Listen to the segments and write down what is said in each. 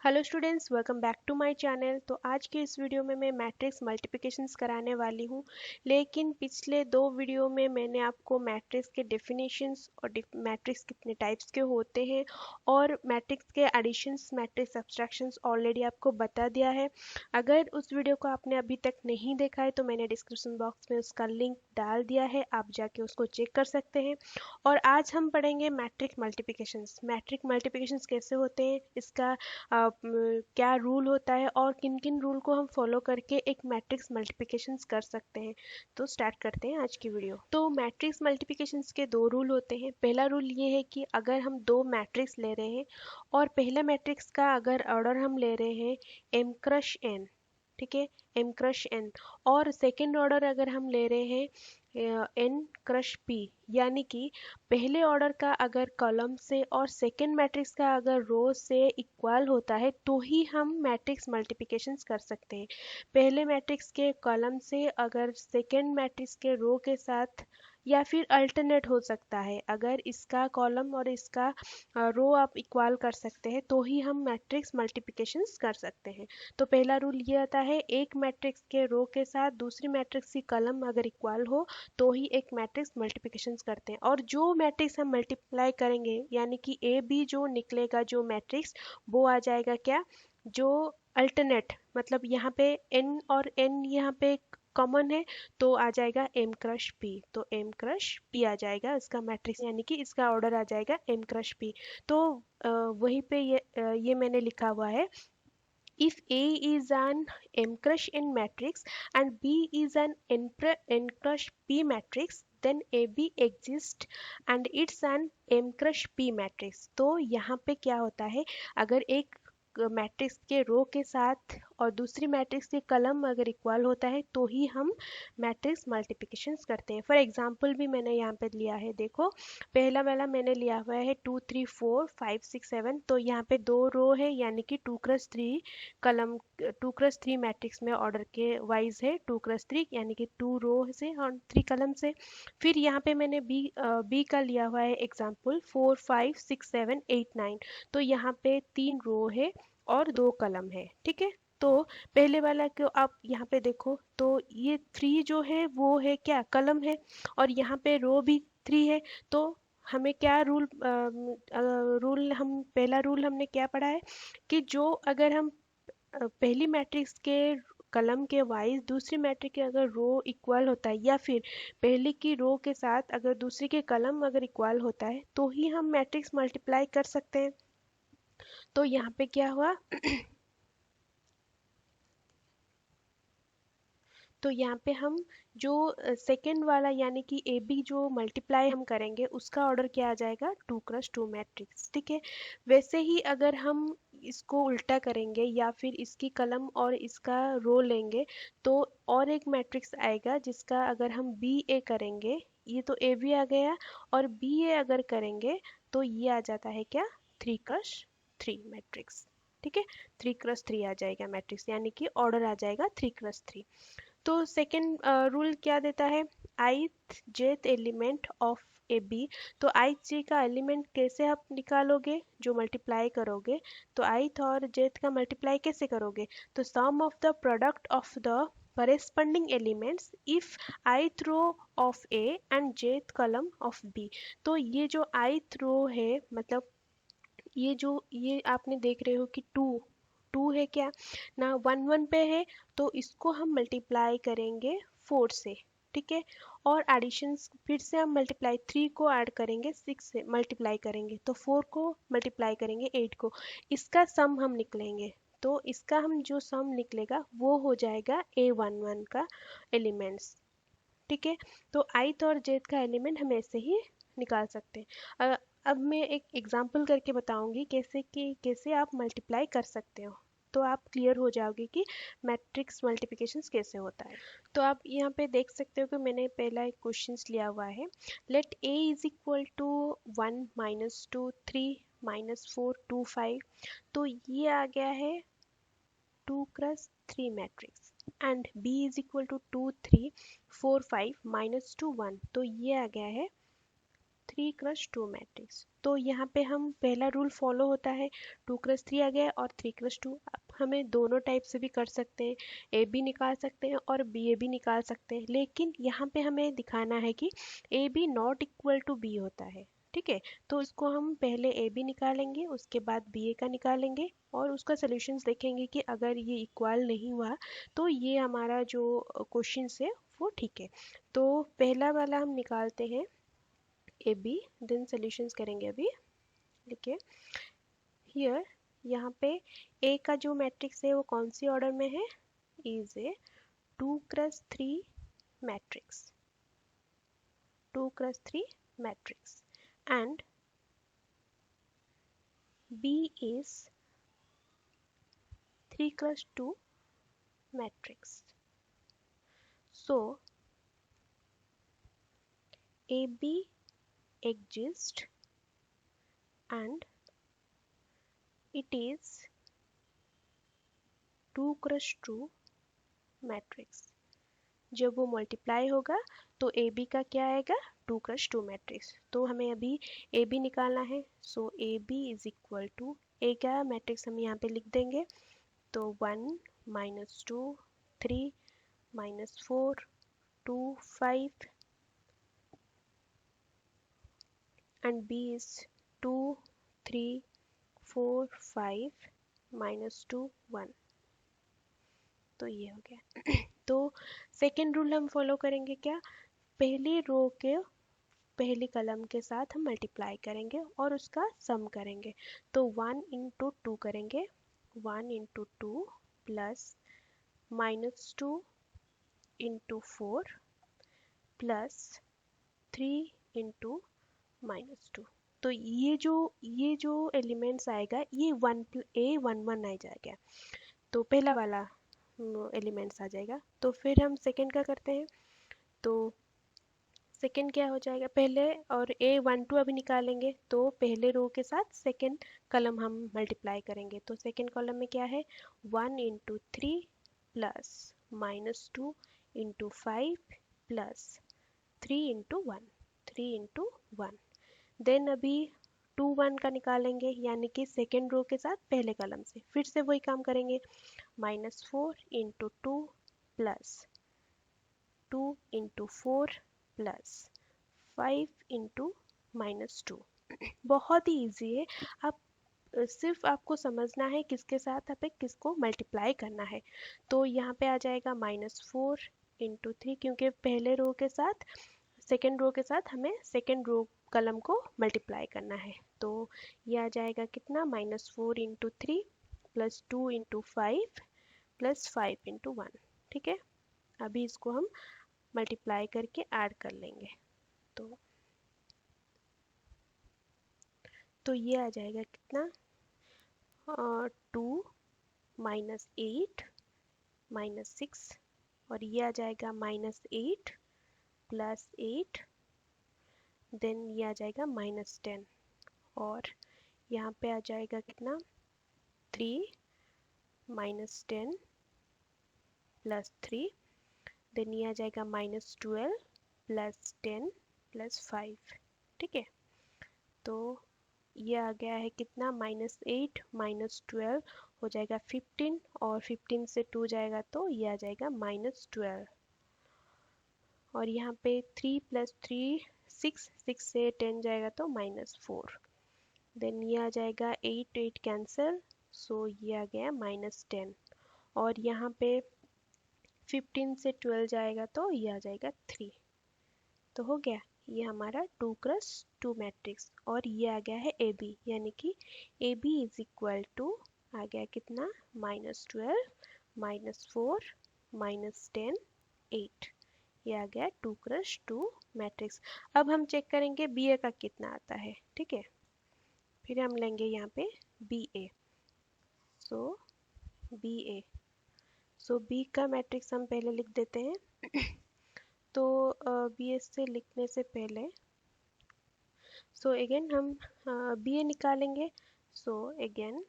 Hello students, welcome back to my channel. तो आज के इस वीडियो में मैं मैट्रिक्स मल्टीप्लिकेशंस कराने वाली हूँ। लेकिन पिछले दो वीडियो में मैंने आपको मैट्रिक्स के डेफिनेशंस और मैट्रिक्स कितने टाइप्स के होते हैं और मैट्रिक्स के एडिशंस, मैट्रिक्स सब्सट्रैक्शंस ऑलरेडी आपको बता दिया है। अगर उस वीडियो को आपने अभी तक नहीं देखा है तो मैंने डिस्क्रिप्शन बॉक्स में उसका लिंक डाल दिया है, आप जाके उसको चेक कर सकते हैं। और आज हम पढ़ेंगे मैट्रिक्स मल्टीप्लिकेशंस। मैट्रिक्स मल्टीप्लिकेशंस कैसे होते हैं, इसका क्या रूल होता है और किन किन रूल को हम फॉलो करके एक मैट्रिक्स मल्टीप्लिकेशंस कर सकते हैं। तो स्टार्ट करते हैं आज की वीडियो। तो मैट्रिक्स मल्टीप्लिकेशंस के दो रूल होते हैं। पहला रूल ये है कि अगर हम दो मैट्रिक्स ले रहे हैं और पहला मैट्रिक्स का अगर ऑर्डर हम ले रहे हैं एम क्रश एन, ठीक है, एम क्रश एन, और सेकेंड ऑर्डर अगर हम ले रहे हैं एन क्रश पी, यानी कि पहले ऑर्डर का अगर कॉलम से और सेकेंड मैट्रिक्स का अगर रो से इक्वल होता है तो ही हम मैट्रिक्स मल्टीप्लिकेशंस कर सकते हैं। पहले मैट्रिक्स के कॉलम से अगर सेकेंड मैट्रिक्स के रो के साथ, या फिर अल्टरनेट हो सकता है, अगर इसका कॉलम और इसका रो आप इक्वल कर सकते हैं तो ही हम मैट्रिक्स मल्टीप्लिकेशंस कर सकते हैं। तो पहला रूल ये आता है, एक मैट्रिक्स के रो के साथ दूसरी मैट्रिक्स की कॉलम अगर इक्वल हो तो ही एक मैट्रिक्स मल्टीप्लिकेशंस करते हैं। और जो मैट्रिक्स हम मल्टीप्लाई करेंगे, यानी कि ए बी जो निकलेगा जो मैट्रिक्स, वो आ जाएगा क्या, जो अल्टरनेट, मतलब यहाँ पे एन और एन यहाँ पे कॉमन है तो आ जाएगा एम क्रश पी। तो एम क्रश पी आ जाएगा इसका मैट्रिक्स, यानी कि इसका ऑर्डर आ जाएगा एम क्रश पी। तो वहीं पे ये मैंने लिखा हुआ है, if A is an M crush N matrix and B is an N crush P matrix, then AB exists and it's an M crush P matrix। तो यहाँ पे क्या होता है, अगर एक मैट्रिक्स के रो के साथ और दूसरी मैट्रिक्स के कॉलम अगर इक्वल होता है तो ही हम मैट्रिक्स मल्टीप्लिकेशंस करते हैं। फॉर एग्जांपल भी मैंने यहाँ पे लिया है, देखो पहला वाला मैंने लिया हुआ है 2 3 4 5 6 7। तो यहाँ पे दो रो है, यानी कि 2 क्रॉस 3 कलम, 2 क्रॉस 3 मैट्रिक्स में ऑर्डर के वाइज है 2 क्रॉस 3, यानी कि 2 रो से और 3 कलम से। फिर यहाँ पे मैंने बी का लिया हुआ है एग्जाम्पल 4 5 6 7 8 9। तो यहाँ पे 3 रो है और 2 कलम है, ठीक है। तो पहले वाला को आप यहाँ पे देखो तो ये 3 जो है वो है क्या, कलम है, और यहाँ पे रो भी 3 है। तो हमें क्या रूल हम पहला रूल हमने क्या पढ़ा है कि जो अगर हम पहली मैट्रिक्स के कलम के वाइज दूसरी मैट्रिक्स के अगर रो इक्वल होता है, या फिर पहले की रो के साथ अगर दूसरी के कलम अगर इक्वल होता है तो ही हम मैट्रिक्स मल्टीप्लाई कर सकते हैं। तो यहाँ पे क्या हुआ तो यहाँ पे हम जो सेकेंड वाला यानी कि ए बी जो मल्टीप्लाई हम करेंगे उसका ऑर्डर क्या आ जाएगा, 2 क्रॉस 2 मैट्रिक्स, ठीक है। वैसे ही अगर हम इसको उल्टा करेंगे या फिर इसकी कलम और इसका रो लेंगे तो और एक मैट्रिक्स आएगा जिसका अगर हम बी ए करेंगे, ये तो ए बी आ गया, और बी ए अगर करेंगे तो ये आ जाता है क्या, 3 क्रॉस 3 मैट्रिक्स, ठीक है। 3 क्रॉस 3 आ जाएगा मैट्रिक्स, यानी कि ऑर्डर आ जाएगा 3 क्रॉस 3। तो सेकंड रूल क्या देता है, ith jth element of A B. तो ith j का एलिमेंट कैसे आप निकालोगे, जो मल्टीप्लाई करोगे, तो ith और jth का मल्टीप्लाई कैसे करोगे, तो sum of the product of the corresponding elements if ith row of A and jth column of B। तो ये जो ith row है, मतलब ये जो ये आपने देख रहे हो कि टू टू है क्या ना, 1 1 पे है, तो इसको हम मल्टीप्लाई करेंगे 4 से, ठीक है। और एडिशन फिर से हम मल्टीप्लाई 3 को ऐड करेंगे 6 से, मल्टीप्लाई करेंगे तो 4 को मल्टीप्लाई करेंगे 8 को, इसका सम हम निकलेंगे। तो इसका हम जो सम निकलेगा वो हो जाएगा A11 का एलिमेंट्स, ठीक है। तो ith और jth का एलिमेंट हम ऐसे ही निकाल सकते हैं। अब मैं एक एग्जांपल करके बताऊंगी कैसे आप मल्टीप्लाई कर सकते हो, तो आप क्लियर हो जाओगे कि मैट्रिक्स मल्टीप्लिकेशंस कैसे होता है। तो आप यहाँ पे देख सकते हो कि मैंने पहला एक क्वेश्चन लिया हुआ है, let A is equal to 1 -2 3 -4 2 5। तो ये आ गया है 2 cross 3 matrix, and b is equal to 2 3 4 5 -2 1। तो ये आ गया है 3 क्रॉस 2 मैट्रिक्स। तो यहाँ पे हम पहला रूल फॉलो होता है, 2x3 आ गया और 3x2। अब हमें दोनों टाइप से भी कर सकते हैं, ए बी निकाल सकते हैं और बी ए भी निकाल सकते हैं, लेकिन यहाँ पे हमें दिखाना है कि A B not equal to B होता है। ठीक है, तो इसको हम पहले ए बी निकालेंगे, उसके बाद बी ए का निकालेंगे और उसका सोल्यूशंस देखेंगे कि अगर ये इक्वल नहीं हुआ तो ये हमारा जो क्वेश्चन है वो ठीक है। तो पहला वाला हम निकालते हैं ए बी, देन सोल्यूशंस करेंगे अभी। देखिए हियर, यहाँ पे ए का जो मैट्रिक्स है वो कौन सी ऑर्डर में है, is a 2x3 matrix, 2x3 matrix, and B is 3x2 matrix. So AB exists and it is 2x2 matrix. जब वो मल्टीप्लाई होगा तो ए बी का क्या आएगा, 2x2 मैट्रिक्स। तो हमें अभी ए बी निकालना है। So A B is equal to, A क्या मैट्रिक्स हम यहाँ पे लिख देंगे, तो 1 -2 3 -4 2 5 and B is 2 3 4 5 -2 1। तो ये हो गया। तो सेकेंड रूल हम फॉलो करेंगे, क्या, पहली रो के पहली कलम के साथ हम मल्टीप्लाई करेंगे और उसका सम करेंगे। तो 1 इंटू 2 करेंगे, 1 into 2 plus -2 into 4 plus 3 into -2। तो ये जो एलिमेंट्स आएगा ये 1 आ जाएगा, तो पहला वाला एलिमेंट्स आ जाएगा। तो फिर हम सेकंड का करते हैं। तो सेकंड क्या हो जाएगा, पहले और A12 अभी निकालेंगे, तो पहले रो के साथ सेकंड कॉलम हम मल्टीप्लाई करेंगे। तो सेकंड कॉलम में क्या है, 1 into 3 plus -2 into 5 plus 3 into 1, 3 into 1। Then अभी 2 1 का निकालेंगे, यानी कि सेकेंड रो के साथ पहले कॉलम से फिर से वही काम करेंगे, -4 into 2 plus 2 into 4 plus 5 into -2। बहुत ही ईजी है। आप सिर्फ आपको समझना है किसके साथ आप किसको मल्टीप्लाई करना है। तो यहाँ पे आ जाएगा -4 इंटू 3, क्योंकि पहले रो के साथ सेकेंड रो के साथ हमें सेकेंड रो कलम को मल्टीप्लाई करना है। तो ये आ जाएगा कितना, -4 into 3 plus 2 into 5 plus 5 into 1। ठीक है, अभी इसको हम मल्टीप्लाई करके ऐड कर लेंगे। तो ये आ जाएगा कितना, 2 -8 -6, और ये आ जाएगा -8 प्लस 8, देन ये आ जाएगा -10, और यहाँ पे आ जाएगा कितना, 3 -10 प्लस 3, देन ये आ जाएगा -12 प्लस 10 प्लस 5। ठीक है, तो ये आ गया है कितना, -8 -12 हो जाएगा 15, और 15 से 2 जाएगा तो ये आ जाएगा -12, और यहाँ पे 3 प्लस 3 6, 6 से 10 जाएगा तो -4, देन ये आ जाएगा 8 8 कैंसिल, सो ये आ गया -10, और यहाँ पे 15 से 12 जाएगा तो ये आ जाएगा 3। तो हो गया ये हमारा 2x2 मैट्रिक्स, और ये आ गया है ए बी, यानी कि A B is equal to आ गया कितना, -12 -4 -10 8। ये आ गया 2x2 मैट्रिक्स। अब हम चेक करेंगे बी ए का कितना आता है। ठीक है, फिर हम लेंगे यहाँ पे B A. So B A, so B का मैट्रिक्स हम पहले लिख देते हैं। तो बी ए से लिखने से पहले सो अगेन हम बी ए निकालेंगे। So again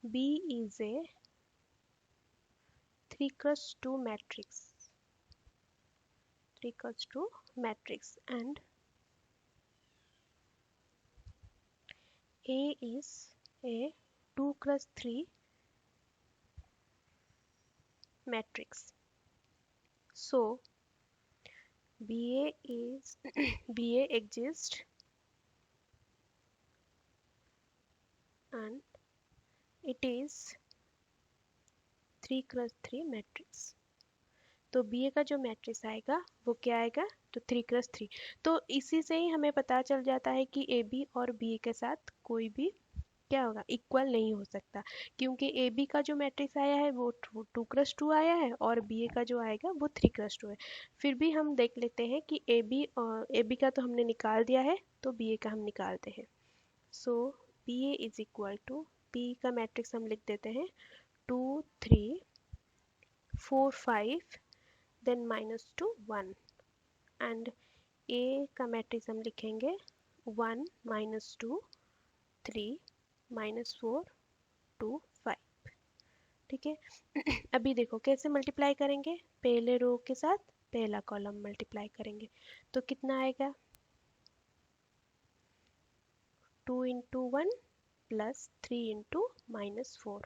B is a 3x2 matrix, 3x2 matrix, and A is a 2 cross 3 matrix. So BA is BA exists and it is 3 cross 3 matrix. तो बी ए का जो matrix आएगा वो क्या आएगा, तो 3 क्रॉस 3। तो इसी से ही हमें पता चल जाता है कि ए बी और बी ए के साथ कोई भी क्या होगा, इक्वल नहीं हो सकता, क्योंकि ए बी का जो मैट्रिक्स आया है वो 2 क्रॉस 2 आया है और बी ए का जो आएगा वो 3 क्रॉस 2 है। फिर भी हम देख लेते हैं कि ए बी का तो हमने निकाल दिया है, तो बी ए का हम निकालते हैं। So B A is equal to, B का मैट्रिक्स हम लिख देते हैं 2 3 4 5 देन -2 1, एंड ए का मैट्रिक्स हम लिखेंगे 1 -2 3 -4 2 5। ठीक है। अभी देखो कैसे मल्टीप्लाई करेंगे, पहले रो के साथ पहला कॉलम मल्टीप्लाई करेंगे, तो कितना आएगा 2 इंटू 1 प्लस 3 इंटू -4।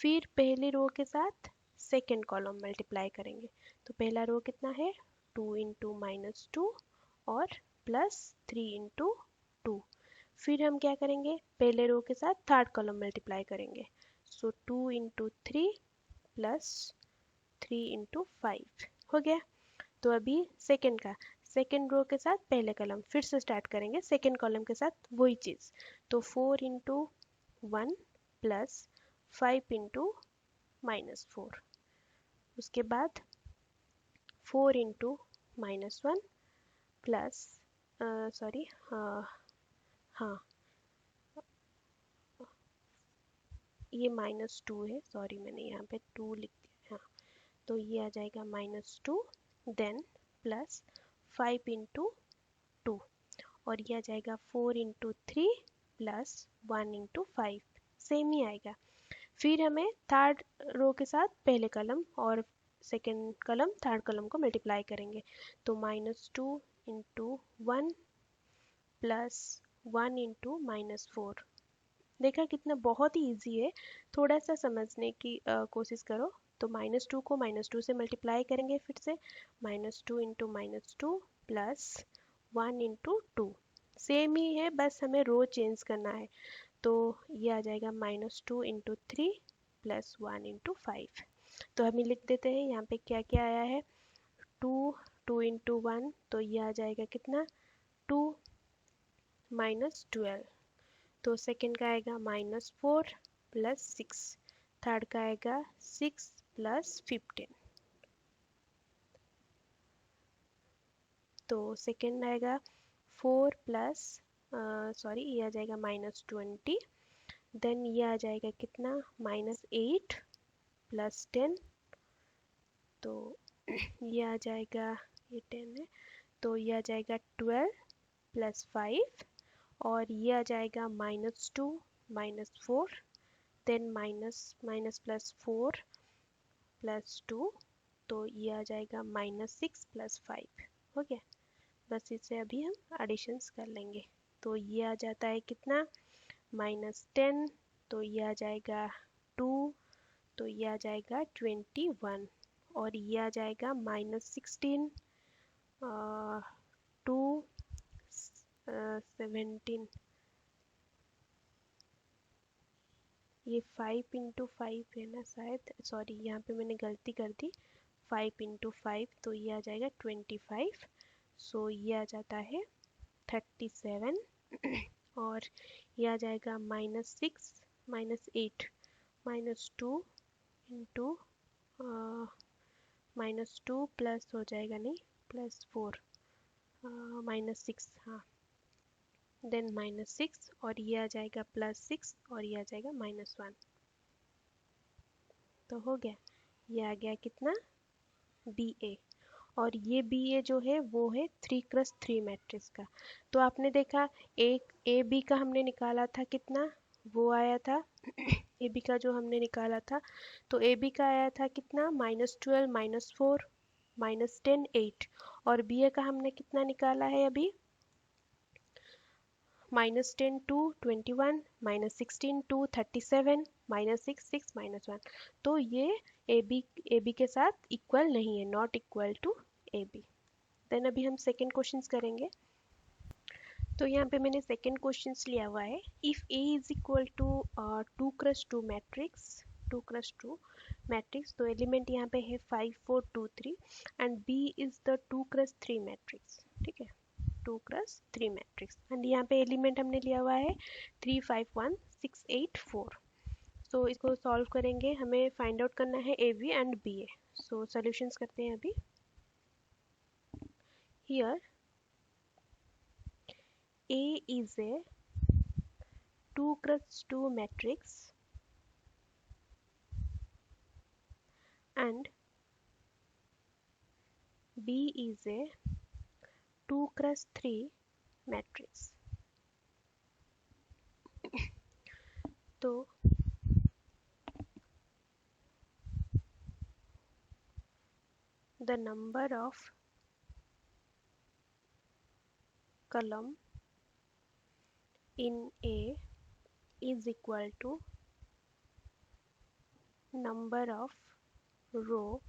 फिर पहली रो के साथ सेकेंड कॉलम मल्टीप्लाई करेंगे, तो पहला रो कितना है 2 इंटू -2 और प्लस 3 इंटू 2। फिर हम क्या करेंगे, पहले रो के साथ थर्ड कॉलम मल्टीप्लाई करेंगे, सो 2 इंटू 3 प्लस 3 इंटू 5 हो गया। तो अभी सेकेंड रो के साथ पहले कॉलम फिर से स्टार्ट करेंगे, सेकेंड कॉलम के साथ वही चीज़, तो 4 इंटू 1 प्लस 5 इंटू -4, उसके बाद 4 इंटू -1 प्लस सॉरी हाँ ये -2 है, सॉरी मैंने यहाँ पे 2 लिख दिया, हाँ तो ये आ जाएगा -2 देन प्लस 5 इंटू 2 और ये आ जाएगा 4 इंटू 3 प्लस 1 इंटू 5, सेम ही आएगा। फिर हमें थर्ड रो के साथ पहले कॉलम और सेकेंड कॉलम थर्ड कॉलम को मल्टीप्लाई करेंगे, तो -2 इंटू 1 प्लस 1 इंटू -4। देखा कितना बहुत ही ईजी है, थोड़ा सा समझने की कोशिश करो। तो -2 को -2 से मल्टीप्लाई करेंगे, फिर से -2 इंटू -2 प्लस 1 इंटू 2, सेम ही है बस हमें रो चेंज करना है, तो ये आ जाएगा -2 इंटू 3 प्लस 1 इंटू 5। तो हम लिख देते हैं यहाँ पे क्या क्या आया है, 2 इंटू 1 तो ये आ जाएगा कितना 2 -12, तो सेकेंड का आएगा -4 प्लस 6, थर्ड का आएगा 6 प्लस 15, तो सेकेंड आएगा 4 प्लस सॉरी ये आ जाएगा -20, देन ये आ जाएगा कितना -8 प्लस 10, तो ये आ जाएगा, ये 10 है तो ये आ जाएगा 12 प्लस 5, और ये आ जाएगा -2 -4 देन माइनस प्लस 4 प्लस 2, तो ये आ जाएगा -6 प्लस 5 हो गया। बस इसे अभी हम एडिशंस कर लेंगे, तो ये आ जाता है कितना -10, तो ये आ जाएगा 2, तो ये आ जाएगा 21, और ये आ जाएगा -16 2 17, ये 5 इंटू 5 है ना शायद, सॉरी यहाँ पे मैंने गलती कर दी, 5 इंटू 5 तो ये आ जाएगा 25, सो ये आ जाता है 37, और ये आ जाएगा -6 -8 -2 इंटू -2 प्लस हो जाएगा नहीं +4 -6, हाँ देन -6 और ये आ जाएगा +6 और ये आ जाएगा -1, तो हो गया। ये आ गया कितना बी ए, और ये बी ए जो है वो है 3 क्रॉस 3 मैट्रिक्स का। तो आपने देखा एक ए बी का हमने निकाला था कितना, वो आया था ए बी का जो हमने निकाला था, तो ए बी का आया था कितना -12 -4 -10 8, और बी ए का हमने कितना निकाला है अभी -10 to 21, -16 to 37, -6, 6, -1। तो ये ए बी के साथ इक्वल नहीं है, not equal to A B. Then अभी हम सेकेंड क्वेश्चन करेंगे। तो यहाँ पे मैंने सेकेंड क्वेश्चन लिया हुआ है, if A is equal to 2x2 matrix, 2x2 matrix, तो एलिमेंट यहाँ पे है 5, 4, 2, 3 and B is the 2x3 matrix. ठीक है, 2x3 मैट्रिक्स एंड यहाँ पे एलिमेंट हमने लिया हुआ है 3, 5, 1, 6, 8, 4। सो इसको सॉल्व करेंगे, हमें फाइंड आउट करना है A B and B A. So solutions करते हैं अभी। Here A is a 2x2 matrix and B is a 2x3 matrix. तो the number of column in A is equal to number of rows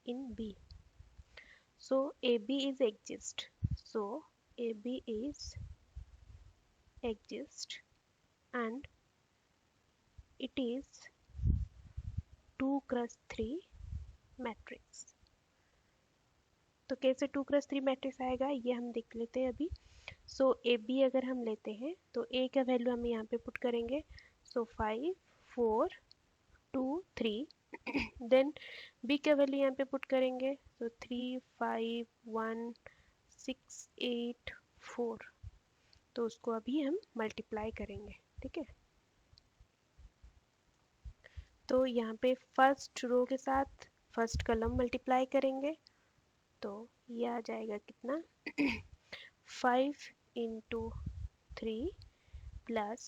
in B. So AB is exist. So AB is exist and it is 2x3 matrix. तो कैसे 2x3 matrix आएगा ये हम देख लेते हैं अभी। सो ए बी अगर हम लेते हैं तो ए का वैल्यू हम यहाँ पे पुट करेंगे, सो 5, 4, 2, 3। देन बी का वैल्यू यहाँ पे पुट करेंगे, तो 3, 5, 1, 6, 8, 4। तो उसको अभी हम मल्टीप्लाई करेंगे। ठीक है, तो यहाँ पे फर्स्ट रो के साथ फर्स्ट कलम मल्टीप्लाई करेंगे, तो ये आ जाएगा कितना 5 इंटू 3 प्लस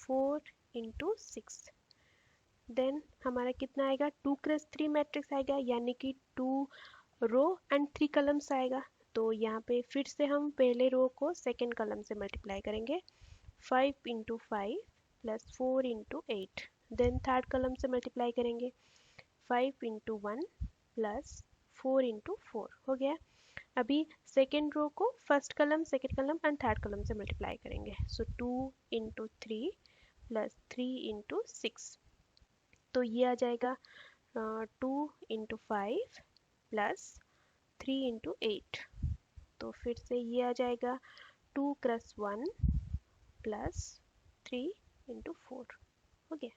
4 इंटू 6। देन हमारा कितना आएगा 2x3 मैट्रिक्स आएगा, यानी कि 2 रो एंड 3 कलम्स आएगा। तो यहाँ पे फिर से हम पहले रो को सेकेंड कलम से मल्टीप्लाई करेंगे, 5 into 5 plus 4 into 8। Then third column से मल्टीप्लाई करेंगे, 5 इंटू 1 प्लस 4 इंटू 4 हो गया। अभी सेकेंड रो को फर्स्ट कलम, सेकेंड कलम एंड थर्ड कलम से मल्टीप्लाई करेंगे, सो 2 इंटू 3 प्लस 3 इंटू 6। तो ये आ जाएगा 2 इंटू 5 प्लस 3 इंटू 8। तो फिर से ये आ जाएगा 2 + 1 प्लस 3 इंटू 4 हो गया।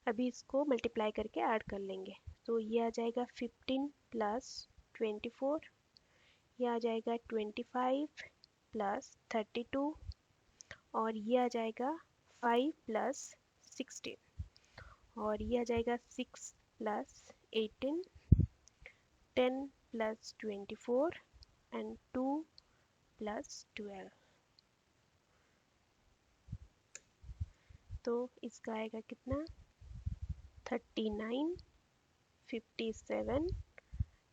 अभी इसको मल्टीप्लाई करके ऐड कर लेंगे, तो ये आ जाएगा 15 प्लस 24, ये आ जाएगा 25 प्लस 32 और ये आ जाएगा 5 प्लस 16 और ये आ जाएगा 6 प्लस 18, 10 प्लस 24 एंड 2 प्लस 12। तो इसका आएगा कितना 39, 57,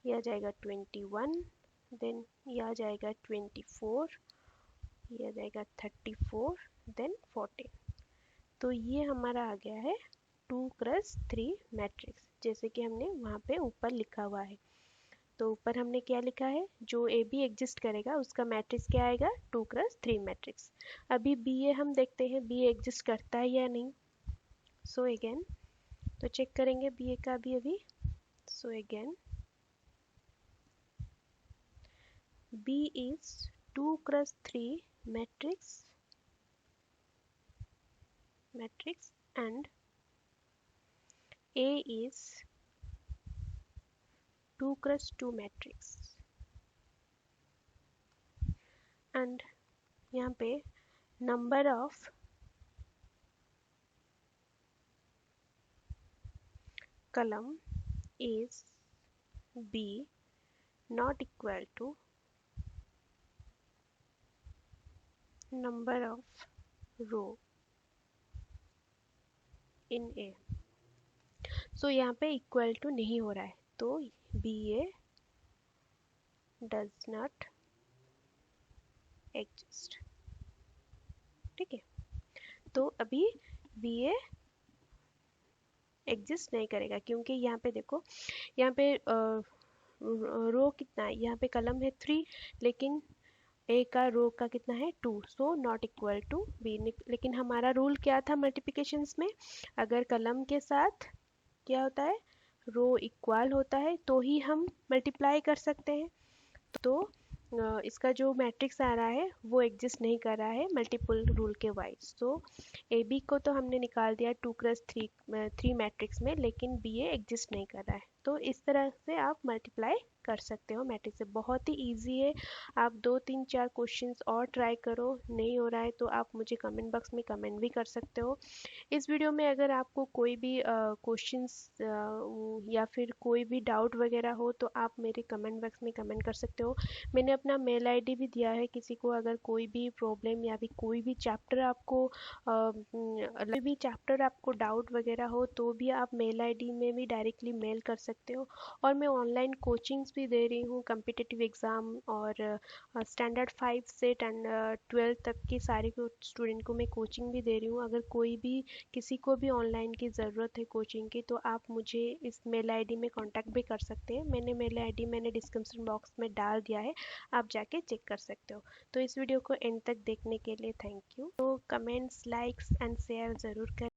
यह आ जाएगा 21, देन यह आ जाएगा 24, यह आ जाएगा 34, देन 14। तो ये हमारा आ गया है 2x3 मैट्रिक्स, जैसे कि हमने वहाँ पे ऊपर लिखा हुआ है। तो ऊपर हमने क्या लिखा है, जो ए बी एग्जिस्ट करेगा उसका मैट्रिक्स क्या आएगा 2x3 मैट्रिक्स। अभी बी ए हम देखते हैं बी ए एग्जिस्ट करता है या नहीं। सो अगेन तो चेक करेंगे बी ए का भी अभी। So again B is 2x3 matrix and A is 2x2 matrix and यहाँ पे number of column is B not equal to number of row in A। So यहाँ पे equal to नहीं हो रहा है, तो B A does not exist. ठीक है, तो अभी बी ए एग्जिस्ट नहीं करेगा क्योंकि यहाँ पे देखो, यहाँ पे रो कितना है, यहाँ पे कलम है 3 लेकिन ए का रो का कितना है 2, so not equal to B. लेकिन हमारा रूल क्या था मल्टीप्लिकेशंस में, अगर कलम के साथ क्या होता है, रो इक्वल होता है तो ही हम मल्टीप्लाई कर सकते हैं। तो इसका जो मैट्रिक्स आ रहा है वो एग्जिस्ट नहीं कर रहा है मल्टीपल रूल के वाइज। तो ए बी को तो हमने निकाल दिया 2x3 मैट्रिक्स में, लेकिन बी ए एग्जिस्ट नहीं कर रहा है। तो इस तरह से आप मल्टीप्लाई कर सकते हो मैट्रिक्स से, बहुत ही इजी है। आप 2 3 4 क्वेश्चंस और ट्राई करो, नहीं हो रहा है तो आप मुझे कमेंट बॉक्स में कमेंट भी कर सकते हो। इस वीडियो में अगर आपको कोई भी क्वेश्चंस या फिर कोई भी डाउट वगैरह हो तो आप मेरे कमेंट बॉक्स में कमेंट कर सकते हो। मैंने अपना मेल आईडी भी दिया है, किसी को अगर कोई भी प्रॉब्लम या भी कोई भी चैप्टर आपको डाउट वगैरह हो तो भी आप मेल आईडी में भी डायरेक्टली मेल कर सकते हो। और मैं ऑनलाइन कोचिंग्स भी दे रही हूँ, कम्पिटिटिव एग्ज़ाम और स्टैंडर्ड 5 से 12 तक की सारी स्टूडेंट को मैं कोचिंग भी दे रही हूँ। अगर कोई भी किसी को भी ऑनलाइन की ज़रूरत है कोचिंग की तो आप मुझे इस मेल आईडी में कांटेक्ट भी कर सकते हैं। मेल आईडी मैंने डिस्क्रिप्शन बॉक्स में डाल दिया है, आप जाके चेक कर सकते हो। तो इस वीडियो को एंड तक देखने के लिए थैंक यू। तो कमेंट्स, लाइक्स एंड शेयर ज़रूर करें।